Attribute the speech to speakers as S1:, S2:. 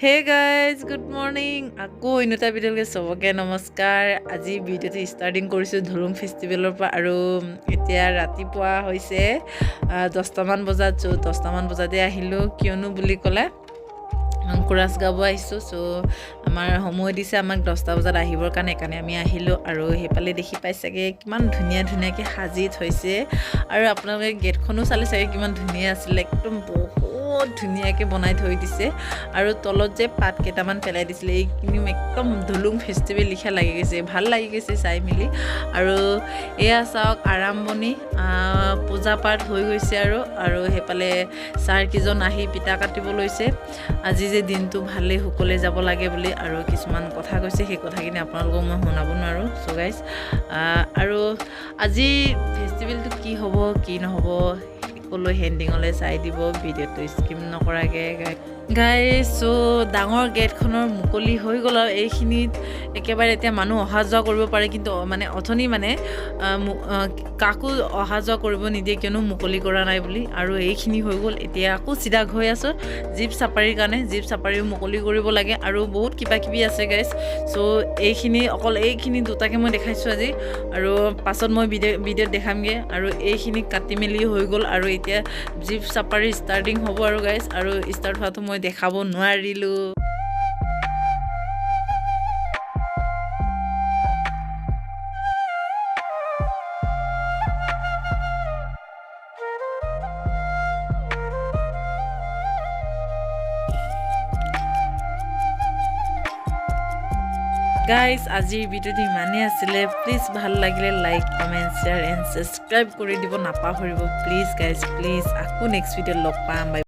S1: hey guys good morning আকৌ অন্য এটা ভিডিঅ'লৈকে চবকে নমস্কাৰ আজি ভিডিঅ'টো ষ্টাৰ্টিং কৰিছোঁ ধুলুং ফেষ্টিভেলৰ পৰা আৰু এতিয়া ৰাতিপুৱা হৈছে 10টামান বজাত চ' 10টামান বজাতে আহিলোঁ কিয়নো বুলি ক'লে কোৰাছ গাব আহিছোঁ চ' আমাৰ সময় দিছে আমাক 10টা বজাত আহিবৰ কাৰণে আমি আহিলোঁ আৰু সেইফালে দেখি পাই চাগে কিমান ধুনীয়াকৈ সাজি থৈছে আৰু আপোনালোকে গেটখনো চালে চাগে কিমান ধুনীয়া আছিলে একদম বহুত ধুনীয়াকৈ বনাই থৈ দিছে আৰু তলত যে পাত কেইটামান পেলাই দিছিলে এইখিনিও একদম ধুলুং ফেষ্টিভেল লিখা লাগি গৈছে ভাল লাগি গৈছে চাই মেলি আৰু এয়া চাওক আৰম্ভণি পূজা পাঠ হৈ গৈছে আৰু সেইফালে ছাৰকেইজন আহি পিঠা কাটিব লৈছে আজি যে দিনটো ভালেই সকলে যাব লাগে বুলি আৰু কিছুমান কথা কৈছে সেই কথাখিনি আপোনালোকক মই শুনাব নোৱাৰোঁ চ' গাইজ আৰু আজি ফেষ্টিভেলটো কি হ'ব কি নহ'ব সকলো হেণ্ডিঙলৈ চাই দিব ভিডিঅ'টো স্কিপ নকৰাকৈ গাইজ চ' ডাঙৰ গেটখনৰ মুকলি হৈ গ'ল আৰু এইখিনিত একেবাৰে এতিয়া মানুহ অহা যোৱা কৰিব পাৰে কিন্তু অথনি কাকো অহা যোৱা কৰিব নিদিয়ে কিয়নো মুকলি কৰা নাই বুলি আৰু এইখিনি হৈ গ'ল এতিয়া আকৌ চিধা গৈ আছোঁ জীপ চাফাৰীৰ কাৰণে জীপ চাফাৰীও মুকলি কৰিব লাগে আৰু বহুত কিবা কিবি আছে গাইজ চ' অকল এইখিনি দুটাকে মই দেখাইছোঁ আজি আৰু পাছত মই ভিডিঅ'ত দেখামগৈ আৰু এইখিনি কাটি মেলি হৈ গ'ল আৰু এতিয়া জীপ চাফাৰী ষ্টাৰ্টিং হ'ব আৰু গাইজ আৰু ষ্টাৰ্ট হোৱাটো মই দেখাব নোৱাৰিলোঁ গাইজ আজিৰ ভিডিঅ'টো ইমানেই আছিলে প্লিজ ভাল লাগিলে like comment share and subscribe কৰি দিব নাপাহৰিব প্লিজ গাইজ প্লিজ আকৌ নেক্সট ভিডিঅ'ত লগ পাম